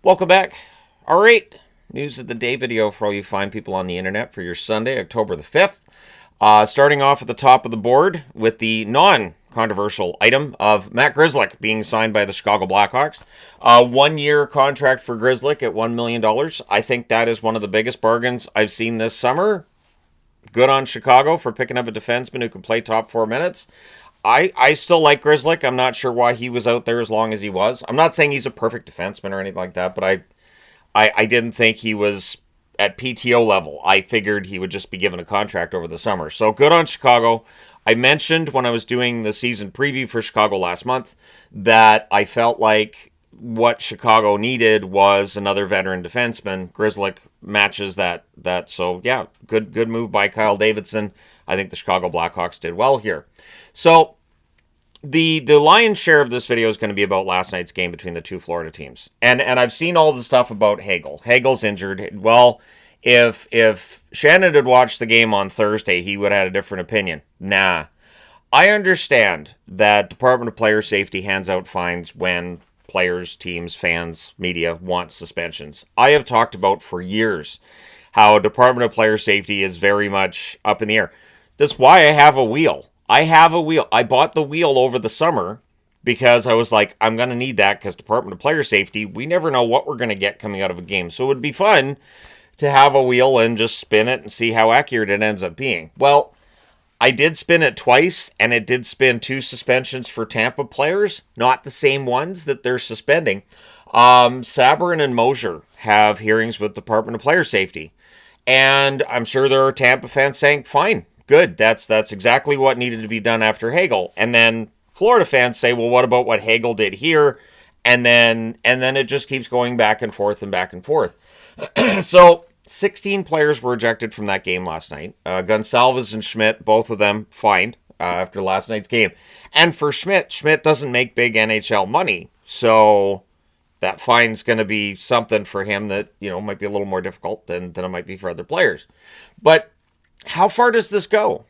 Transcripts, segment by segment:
Welcome back. All right, news of the day video for all you fine people on the internet for your Sunday, October the 5th. Starting off at the top of the board with the non-controversial item of Matt Grizzlick being signed by the Chicago Blackhawks. 1-year contract for Grizzlick at $1 million. I think that is one of the biggest bargains I've seen this summer. Good on Chicago for picking up a defenseman who can play top 4 minutes. I still like Grizzlick. I'm not sure why he was out there as long as he was. I'm not saying he's a perfect defenseman or anything like that, but I didn't think he was at PTO level. I figured he would just be given a contract over the summer. So good on Chicago. I mentioned when I was doing the season preview for Chicago last month that I felt like what Chicago needed was another veteran defenseman. Grizzlick matches that. So yeah, good move by Kyle Davidson. I think the Chicago Blackhawks did well here. So the lion's share of this video is going to be about last night's game between the two Florida teams. And I've seen all the stuff about Hagel. Hagel's injured. Well, if Shannon had watched the game on Thursday, he would have had a different opinion. Nah. I understand that Department of Player Safety hands out fines when players, teams, fans, media want suspensions. I have talked about for years how Department of Player Safety is very much up in the air. That's why I have a wheel. I bought the wheel over the summer because I was like, I'm going to need that because Department of Player Safety, we never know what we're going to get coming out of a game. So it would be fun to have a wheel and just spin it and see how accurate it ends up being. Well, I did spin it twice, and it did spin 2 suspensions for Tampa players, not the same ones that they're suspending. Sabourin and Mosier have hearings with Department of Player Safety. And I'm sure there are Tampa fans saying, fine, good, that's exactly what needed to be done after Hagel. And then Florida fans say, well, what about what Hagel did here? And then it just keeps going back and forth and back and forth. So 16 players were ejected from that game last night. Gonsalves and Schmidt, both of them fined after last night's game. And for Schmidt doesn't make big NHL money. So that fine's going to be something for him that, might be a little more difficult than it might be for other players. But how far does this go?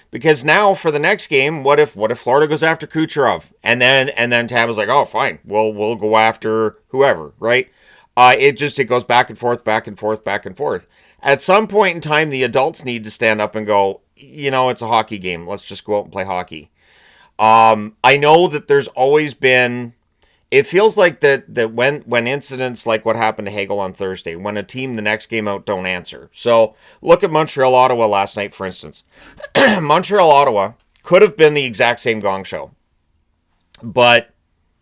Because now for the next game, what if Florida goes after Kucherov and then Tampa's like, oh fine, we'll go after whoever, right? It goes back and forth, back and forth, back and forth. At some point in time, the adults need to stand up and go, it's a hockey game. Let's just go out and play hockey. I know that there's always been. It feels like that when incidents like what happened to Hagel on Thursday, when a team the next game out don't answer. So look at Montreal-Ottawa last night, for instance. Montreal-Ottawa could have been the exact same gong show. But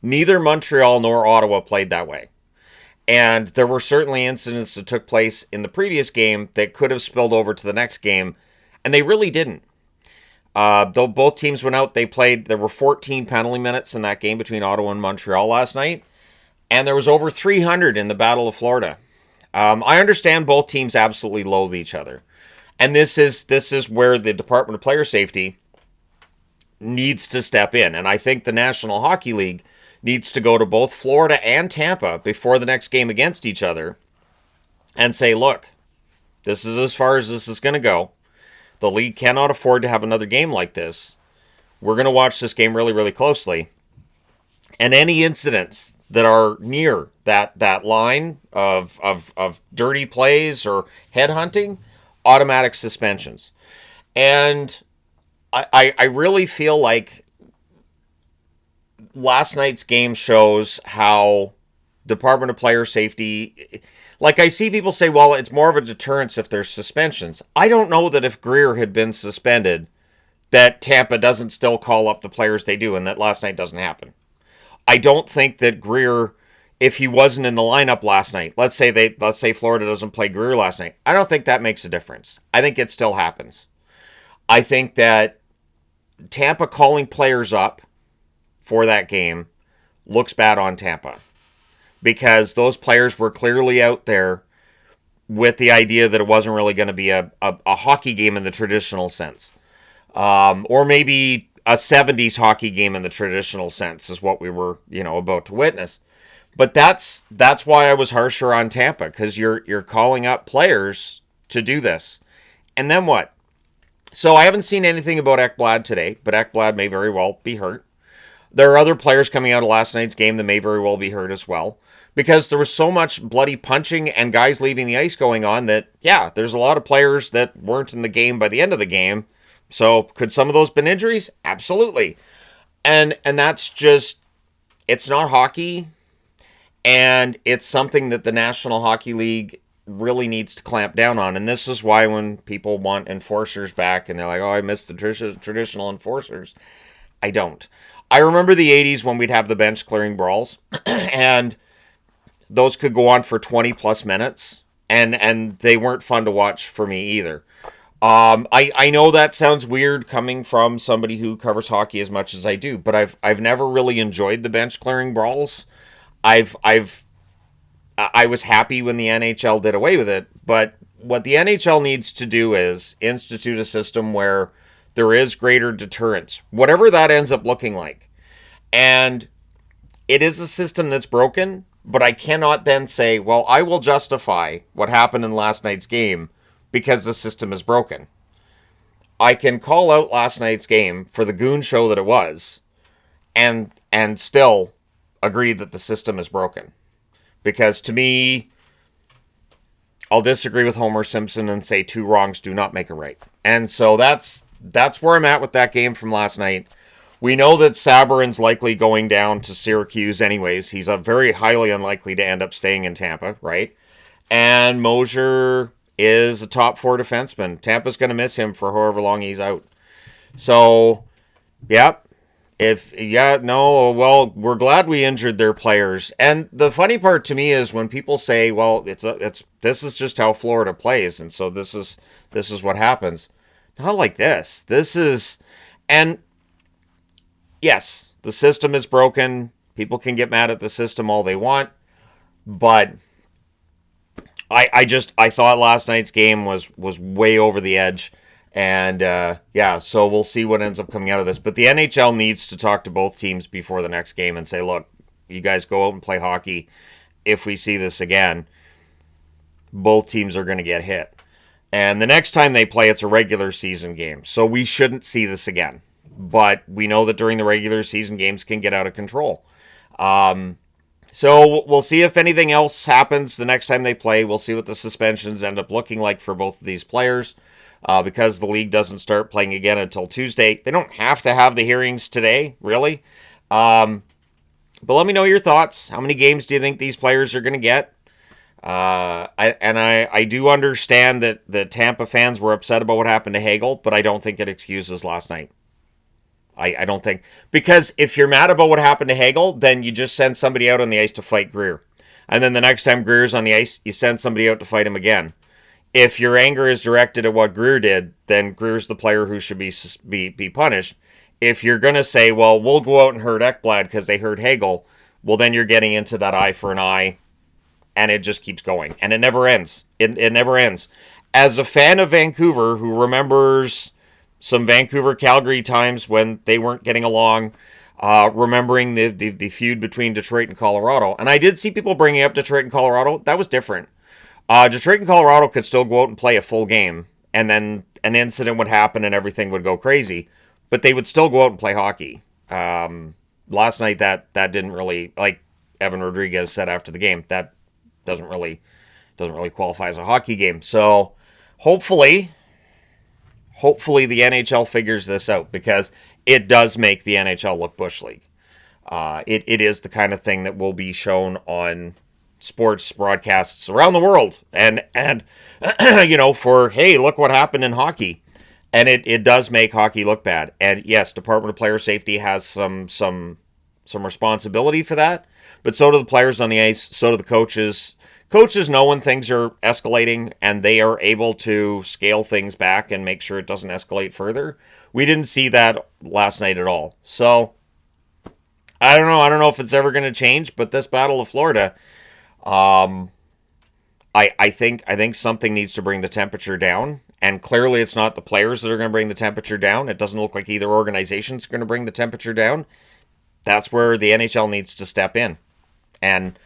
neither Montreal nor Ottawa played that way. And there were certainly incidents that took place in the previous game that could have spilled over to the next game, and they really didn't. Though both teams went out, there were 14 penalty minutes in that game between Ottawa and Montreal last night, and there was over 300 in the Battle of Florida. I understand both teams absolutely loathe each other, and this is where the Department of Player Safety needs to step in, and I think the National Hockey League needs to go to both Florida and Tampa before the next game against each other and say, look, this is as far as this is going to go. The league cannot afford to have another game like this. We're going to watch this game really, really closely. And any incidents that are near that line of dirty plays or headhunting, automatic suspensions. And I really feel like last night's game shows how Department of Player Safety, like I see people say, well, it's more of a deterrence if there's suspensions. I don't know that if Greer had been suspended, that Tampa doesn't still call up the players they do, and that last night doesn't happen. I don't think that Greer, if he wasn't in the lineup last night, let's say Florida doesn't play Greer last night, I don't think that makes a difference. I think it still happens. I think that Tampa calling players up for that game looks bad on Tampa, because those players were clearly out there with the idea that it wasn't really going to be a hockey game in the traditional sense. Or maybe a 70s hockey game in the traditional sense is what we were, about to witness. But that's why I was harsher on Tampa, because you're calling up players to do this. And then what? So I haven't seen anything about Ekblad today, but Ekblad may very well be hurt. There are other players coming out of last night's game that may very well be hurt as well. because there was so much bloody punching and guys leaving the ice going on that, yeah, there's a lot of players that weren't in the game by the end of the game. So could some of those been injuries? Absolutely. And that's just, it's not hockey, and it's something that the National Hockey League really needs to clamp down on. And this is why when people want enforcers back and they're like, oh, I miss the traditional enforcers, I don't. I remember the 80s when we'd have the bench clearing brawls, and those could go on for 20 plus minutes, and they weren't fun to watch for me either. I know that sounds weird coming from somebody who covers hockey as much as I do, but I've never really enjoyed the bench clearing brawls. I was happy when the NHL did away with it, but what the NHL needs to do is institute a system where there is greater deterrence, whatever that ends up looking like. And it is a system that's broken, but I cannot then say, well, I will justify what happened in last night's game because the system is broken. I can call out last night's game for the goon show that it was, and still agree that the system is broken. Because to me, I'll disagree with Homer Simpson and say two wrongs do not make a right. And so that's where I'm at with that game from last night. We know that Sabourin's likely going down to Syracuse anyways. He's a very highly unlikely to end up staying in Tampa, right? And Mosier is a top 4 defenseman. Tampa's going to miss him for however long he's out. So, yep. We're glad we injured their players. And the funny part to me is when people say, well, this is just how Florida plays, and so this is what happens. Not like this. And yes, the system is broken. People can get mad at the system all they want, but I thought last night's game was way over the edge. And, so we'll see what ends up coming out of this. But the NHL needs to talk to both teams before the next game and say, look, you guys go out and play hockey. If we see this again, both teams are going to get hit. And the next time they play, it's a regular season game. So we shouldn't see this again. But we know that during the regular season, games can get out of control. So we'll see if anything else happens the next time they play. We'll see what the suspensions end up looking like for both of these players. Because the league doesn't start playing again until Tuesday. They don't have to have the hearings today, really. But let me know your thoughts. How many games do you think these players are going to get? I do understand that the Tampa fans were upset about what happened to Hagel, but I don't think it excuses last night. I don't think. Because if you're mad about what happened to Hagel, then you just send somebody out on the ice to fight Greer. And then the next time Greer's on the ice, you send somebody out to fight him again. If your anger is directed at what Greer did, then Greer's the player who should be punished. If you're going to say, well, we'll go out and hurt Ekblad because they hurt Hagel, well, then you're getting into that eye for an eye, and it just keeps going. And it never ends. It never ends. As a fan of Vancouver who remembers some Vancouver-Calgary times when they weren't getting along, remembering the feud between Detroit and Colorado, and I did see people bringing up Detroit and Colorado, that was different. Detroit and Colorado could still go out and play a full game, and then an incident would happen and everything would go crazy, but they would still go out and play hockey. Last night, that didn't really, like Evan Rodriguez said after the game, that doesn't really qualify as a hockey game. So hopefully the NHL figures this out, because it does make the NHL look Bush League. It is the kind of thing that will be shown on sports broadcasts around the world, and for, hey, look what happened in hockey, and it does make hockey look bad. And yes, Department of Player Safety has some responsibility for that, but so do the players on the ice, so do the coaches. Coaches know when things are escalating, and they are able to scale things back and make sure it doesn't escalate further. We didn't see that last night at all. So I don't know if it's ever going to change, but this Battle of Florida, I think something needs to bring the temperature down, and clearly it's not the players that are going to bring the temperature down. It doesn't look like either organization's going to bring the temperature down. That's where the NHL needs to step in. And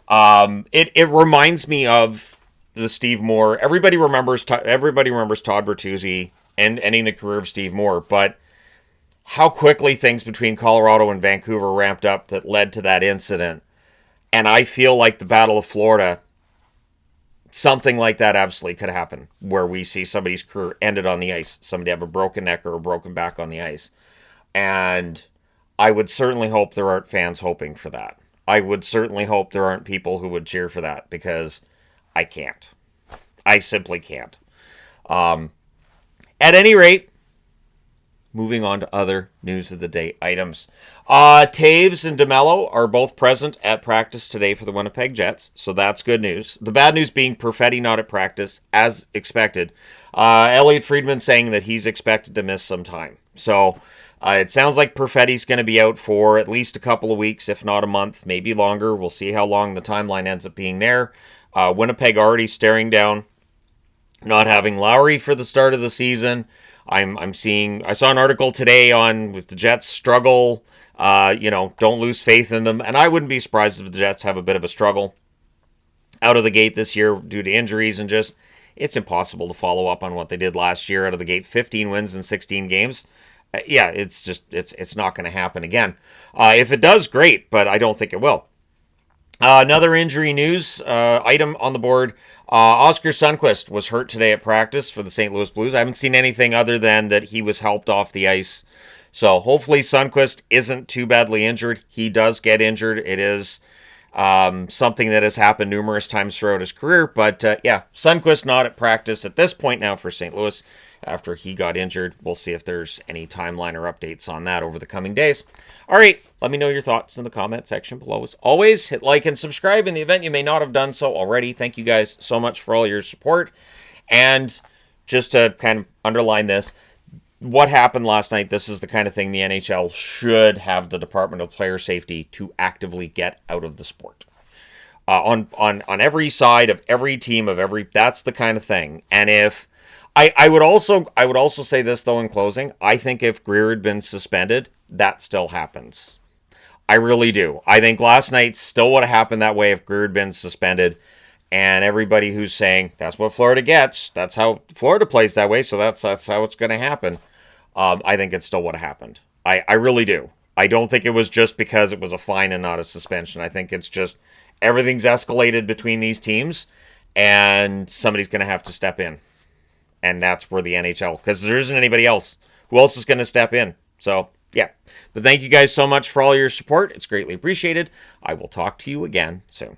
it reminds me of the Steve Moore. Everybody remembers Todd Bertuzzi and ending the career of Steve Moore, but how quickly things between Colorado and Vancouver ramped up that led to that incident. And I feel like the Battle of Florida, something like that absolutely could happen, where we see somebody's career ended on the ice, somebody have a broken neck or a broken back on the ice. And I would certainly hope there aren't fans hoping for that. I would certainly hope there aren't people who would cheer for that, because I can't. I simply can't. At any rate, moving on to other news of the day items. Taves and DeMello are both present at practice today for the Winnipeg Jets, so that's good news. The bad news being Perfetti not at practice, as expected. Elliot Friedman saying that he's expected to miss some time. So it sounds like Perfetti's going to be out for at least a couple of weeks, if not a month, maybe longer. We'll see how long the timeline ends up being there. Winnipeg already staring down not having Lowry for the start of the season. I saw an article today on with the Jets struggle, don't lose faith in them. And I wouldn't be surprised if the Jets have a bit of a struggle out of the gate this year due to injuries, and just, it's impossible to follow up on what they did last year out of the gate. 15 wins in 16 games. It's not going to happen again. If it does, great, but I don't think it will. Another injury news item on the board. Oscar Sundqvist was hurt today at practice for the St. Louis Blues. I haven't seen anything other than that he was helped off the ice. So hopefully Sundqvist isn't too badly injured. He does get injured. It is something that has happened numerous times throughout his career. But Sundqvist not at practice at this point now for St. Louis after he got injured. We'll see if there's any timeline or updates on that over the coming days. All right, let me know your thoughts in the comment section below. As always, hit like and subscribe in the event you may not have done so already. Thank you guys so much for all your support. And just to kind of underline this, what happened last night, this is the kind of thing the NHL should have the Department of Player Safety to actively get out of the sport. On every side of every team of every, that's the kind of thing. And if I would also say this though in closing, I think if Greer had been suspended, that still happens. I really do. I think last night still would have happened that way if Greer had been suspended. And everybody who's saying that's what Florida gets, that's how Florida plays that way, so that's how it's going to happen. I think it still would have happened. I really do. I don't think it was just because it was a fine and not a suspension. I think it's just everything's escalated between these teams, and somebody's going to have to step in. And that's where the NHL, because there isn't anybody else. Who else is going to step in? So, yeah. But thank you guys so much for all your support. It's greatly appreciated. I will talk to you again soon.